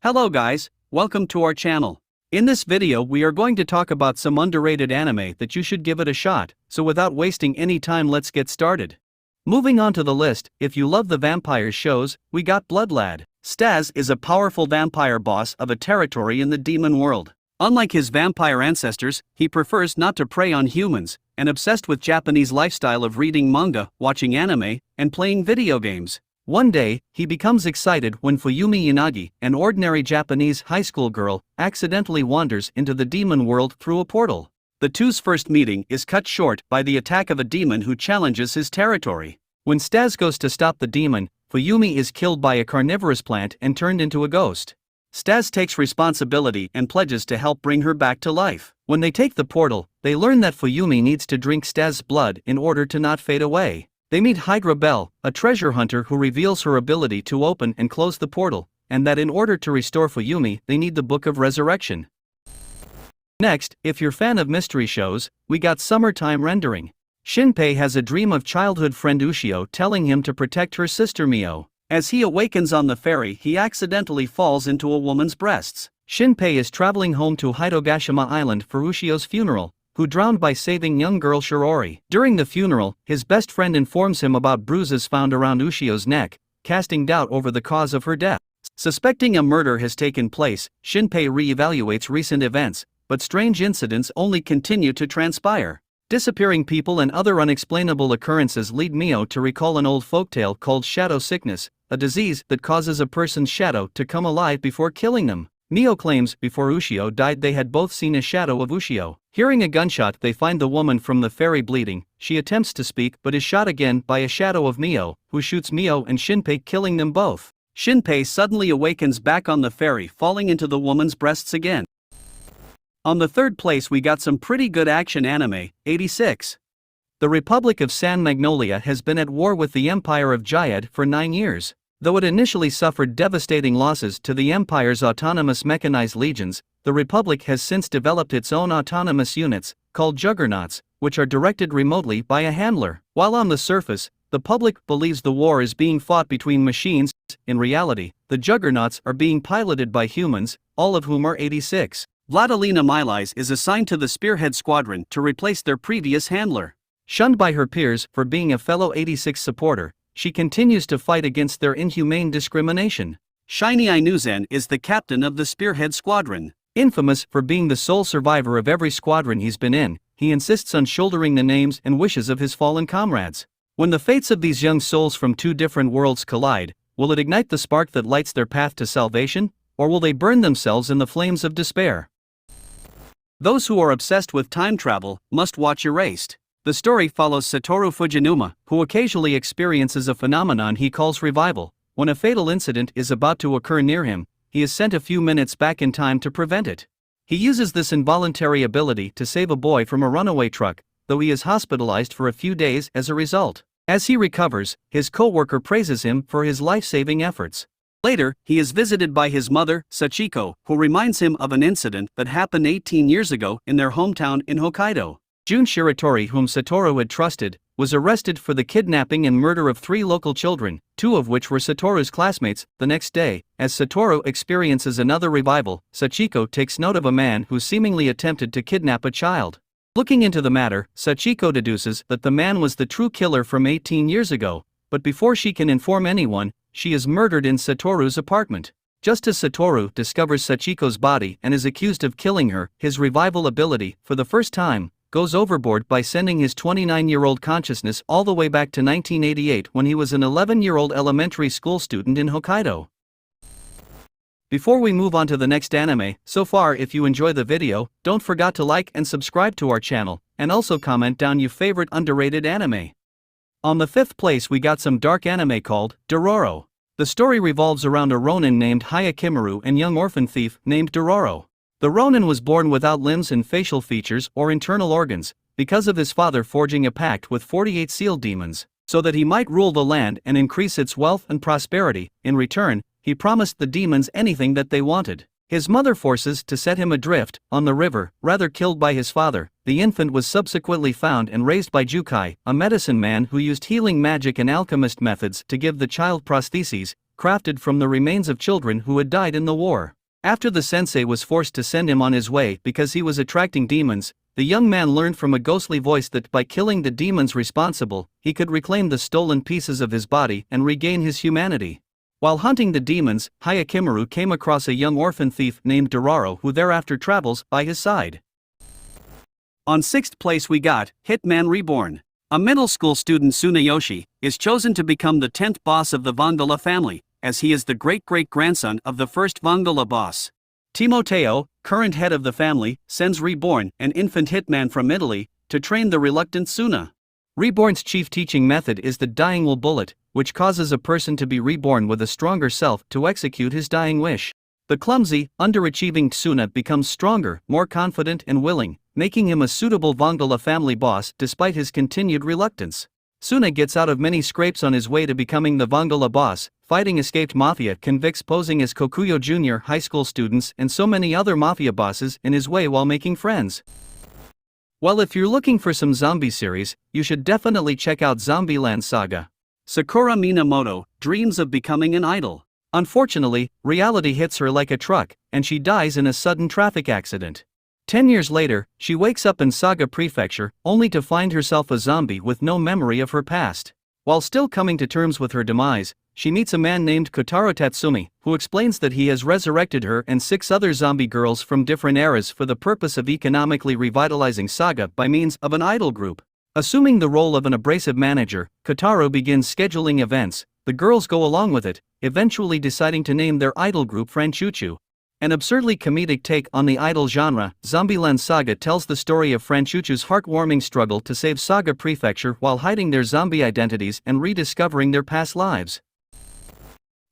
Hello guys, welcome to our channel. In this video we are going to talk about some underrated anime that you should give it a shot, so without wasting any time let's get started. Moving on to the list, if you love the vampire shows, we got Bloodlad. Stas is a powerful vampire boss of a territory in the demon world. Unlike his vampire ancestors, he prefers not to prey on humans, and obsessed with Japanese lifestyle of reading manga, watching anime, and playing video games. One day, he becomes excited when Fuyumi Yanagi, an ordinary Japanese high school girl, accidentally wanders into the demon world through a portal. The two's first meeting is cut short by the attack of a demon who challenges his territory. When Stas goes to stop the demon, Fuyumi is killed by a carnivorous plant and turned into a ghost. Stas takes responsibility and pledges to help bring her back to life. When they take the portal, they learn that Fuyumi needs to drink Stas' blood in order to not fade away. They meet Hydra Bell, a treasure hunter who reveals her ability to open and close the portal, and that in order to restore Fuyumi, they need the Book of Resurrection. Next, if you're fan of mystery shows, we got Summertime Rendering. Shinpei has a dream of childhood friend Ushio telling him to protect her sister Mio. As he awakens on the ferry, he accidentally falls into a woman's breasts. Shinpei is traveling home to Hitogashima Island for Ushio's funeral, who drowned by saving young girl Shirori. During the funeral, his best friend informs him about bruises found around Ushio's neck, casting doubt over the cause of her death. Suspecting a murder has taken place, Shinpei re-evaluates recent events, but strange incidents only continue to transpire. Disappearing people and other unexplainable occurrences lead Mio to recall an old folktale called shadow sickness, a disease that causes a person's shadow to come alive before killing them. Mio claims before Ushio died they had both seen a shadow of Ushio. Hearing a gunshot, they find the woman from the ferry bleeding. She attempts to speak but is shot again by a shadow of Mio, who shoots Mio and Shinpei, killing them both. Shinpei suddenly awakens back on the ferry, falling into the woman's breasts again. On the third place we got some pretty good action anime, 86. The Republic of San Magnolia has been at war with the Empire of Jayad for 9 years. Though it initially suffered devastating losses to the Empire's autonomous mechanized legions, the Republic has since developed its own autonomous units, called juggernauts, which are directed remotely by a handler. While on the surface, the public believes the war is being fought between machines, in reality, the juggernauts are being piloted by humans, all of whom are 86. Vladilena Miles is assigned to the Spearhead Squadron to replace their previous handler. Shunned by her peers for being a fellow 86 supporter, she continues to fight against their inhumane discrimination. Shiny Ainuzen is the captain of the Spearhead Squadron. Infamous for being the sole survivor of every squadron he's been in, he insists on shouldering the names and wishes of his fallen comrades. When the fates of these young souls from two different worlds collide, will it ignite the spark that lights their path to salvation, or will they burn themselves in the flames of despair? Those who are obsessed with time travel must watch Erased. The story follows Satoru Fujinuma, who occasionally experiences a phenomenon he calls revival. When a fatal incident is about to occur near him, he is sent a few minutes back in time to prevent it. He uses this involuntary ability to save a boy from a runaway truck, though he is hospitalized for a few days as a result. As he recovers, his co-worker praises him for his life-saving efforts. Later, he is visited by his mother, Sachiko, who reminds him of an incident that happened 18 years ago in their hometown in Hokkaido. Jun Shiratori, whom Satoru had trusted, was arrested for the kidnapping and murder of 3 local children, 2 of which were Satoru's classmates. The next day, as Satoru experiences another revival, Sachiko takes note of a man who seemingly attempted to kidnap a child. Looking into the matter, Sachiko deduces that the man was the true killer from 18 years ago, but before she can inform anyone, she is murdered in Satoru's apartment. Just as Satoru discovers Sachiko's body and is accused of killing her, his revival ability, for the first time, goes overboard by sending his 29-year-old consciousness all the way back to 1988 when he was an 11-year-old elementary school student in Hokkaido. Before we move on to the next anime, so far if you enjoy the video, don't forget to like and subscribe to our channel, and also comment down your favorite underrated anime. On the 5th place we got some dark anime called Dororo. The story revolves around a ronin named Hayakimaru and young orphan thief named Dororo. The ronin was born without limbs and facial features or internal organs, because of his father forging a pact with 48 seal demons, so that he might rule the land and increase its wealth and prosperity. In return, he promised the demons anything that they wanted. His mother forces to set him adrift on the river, rather killed by his father. The infant was subsequently found and raised by Jukai, a medicine man who used healing magic and alchemist methods to give the child prostheses. crafted from the remains of children who had died in the war. After the sensei was forced to send him on his way because he was attracting demons, the young man learned from a ghostly voice that by killing the demons responsible, he could reclaim the stolen pieces of his body and regain his humanity. While hunting the demons, Hayakimaru came across a young orphan thief named Doraro who thereafter travels by his side. On 6th place we got Hitman Reborn. A middle school student, Tsunayoshi, is chosen to become the 10th boss of the Vangola family, as he is the great-great-grandson of the first Vangola boss. Timoteo, current head of the family, sends Reborn, an infant hitman from Italy, to train the reluctant Tsuna. Reborn's chief teaching method is the dying will bullet, which causes a person to be reborn with a stronger self to execute his dying wish. The clumsy, underachieving Tsuna becomes stronger, more confident and willing, making him a suitable Vangola family boss despite his continued reluctance. Tsuna gets out of many scrapes on his way to becoming the Vangola boss, fighting escaped mafia convicts posing as Kokuyo Junior high school students and so many other mafia bosses in his way while making friends. Well, if you're looking for some zombie series, you should definitely check out Zombieland Saga. Sakura Minamoto dreams of becoming an idol. Unfortunately, reality hits her like a truck, and she dies in a sudden traffic accident. 10 years later, she wakes up in Saga Prefecture, only to find herself a zombie with no memory of her past. While still coming to terms with her demise, she meets a man named Kotaro Tatsumi, who explains that he has resurrected her and 6 other zombie girls from different eras for the purpose of economically revitalizing Saga by means of an idol group. Assuming the role of an abrasive manager, Kotaro begins scheduling events. The girls go along with it, eventually deciding to name their idol group Franchuchu. An absurdly comedic take on the idol genre, Zombieland Saga tells the story of Franchuchu's heartwarming struggle to save Saga Prefecture while hiding their zombie identities and rediscovering their past lives.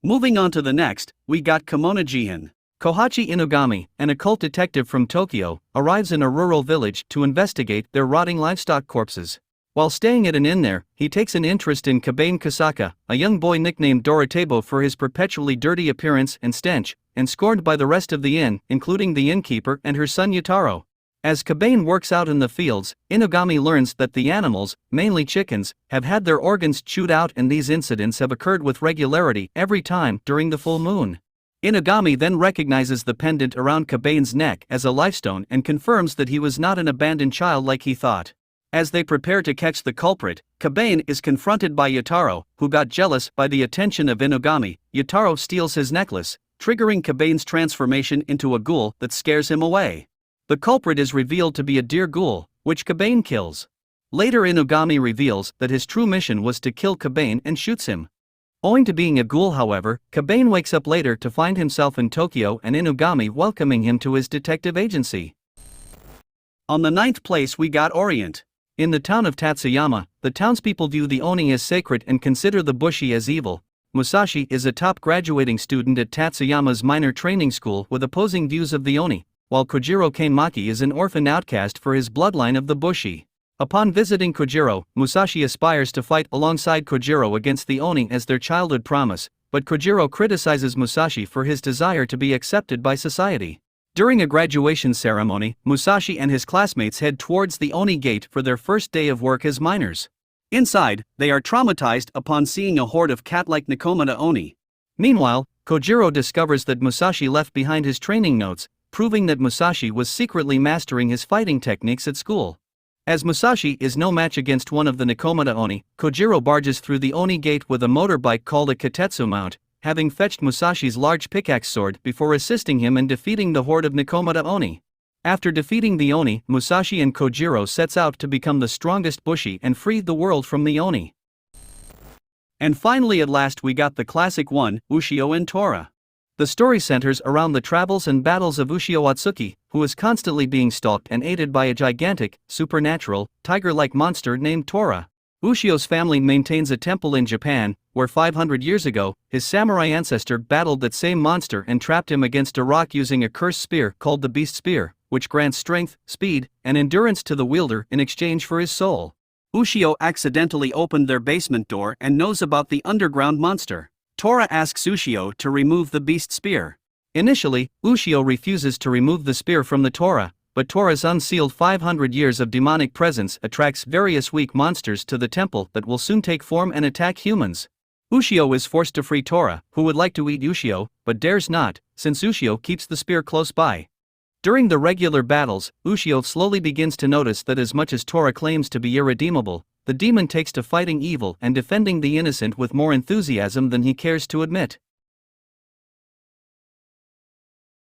Moving on to the next, we got Kimono Jihin. Kohachi Inugami, an occult detective from Tokyo, arrives in a rural village to investigate their rotting livestock corpses. While staying at an inn there, he takes an interest in Kabane Kusaka, a young boy nicknamed Doratebo for his perpetually dirty appearance and stench, and scorned by the rest of the inn, including the innkeeper and her son Yutaro. As Kabane works out in the fields, Inugami learns that the animals, mainly chickens, have had their organs chewed out, and these incidents have occurred with regularity every time during the full moon. Inugami then recognizes the pendant around Kabane's neck as a lifestone and confirms that he was not an abandoned child like he thought. As they prepare to catch the culprit, Kabane is confronted by Yutaro, who got jealous by the attention of Inugami. Yutaro steals his necklace, triggering Kabane's transformation into a ghoul that scares him away. The culprit is revealed to be a deer ghoul, which Kabane kills. Later, Inugami reveals that his true mission was to kill Kabane and shoots him. Owing to being a ghoul, however, Kabane wakes up later to find himself in Tokyo and Inugami welcoming him to his detective agency. On the 9th place we got Orient. In the town of Tatsuyama, the townspeople view the Oni as sacred and consider the Bushi as evil. Musashi is a top graduating student at Tatsuyama's minor training school with opposing views of the Oni, while Kojiro Kanmaki is an orphan outcast for his bloodline of the Bushi. Upon visiting Kojiro, Musashi aspires to fight alongside Kojiro against the Oni as their childhood promise, but Kojiro criticizes Musashi for his desire to be accepted by society. During a graduation ceremony, Musashi and his classmates head towards the Oni gate for their first day of work as miners. Inside, they are traumatized upon seeing a horde of cat-like Nikomata Oni. Meanwhile, Kojiro discovers that Musashi left behind his training notes, proving that Musashi was secretly mastering his fighting techniques at school. As Musashi is no match against one of the Nikomata Oni, Kojiro barges through the Oni gate with a motorbike called a Katetsu mount, having fetched Musashi's large pickaxe sword before assisting him in defeating the horde of Nikomata Oni. After defeating the Oni, Musashi and Kojiro sets out to become the strongest Bushi and free the world from the Oni. And finally, at last, we got the classic one, Ushio and Tora. The story centers around the travels and battles of Ushio Atsuki, who is constantly being stalked and aided by a gigantic, supernatural, tiger-like monster named Tora. Ushio's family maintains a temple in Japan, where 500 years ago, his samurai ancestor battled that same monster and trapped him against a rock using a cursed spear called the Beast Spear, which grants strength, speed, and endurance to the wielder in exchange for his soul. Ushio accidentally opened their basement door and knows about the underground monster. Tora asks Ushio to remove the Beast Spear. Initially, Ushio refuses to remove the spear from the Tora, but Tora's unsealed 500 years of demonic presence attracts various weak monsters to the temple that will soon take form and attack humans. Ushio is forced to free Tora, who would like to eat Ushio, but dares not, since Ushio keeps the spear close by. During the regular battles, Ushio slowly begins to notice that as much as Tora claims to be irredeemable, the demon takes to fighting evil and defending the innocent with more enthusiasm than he cares to admit.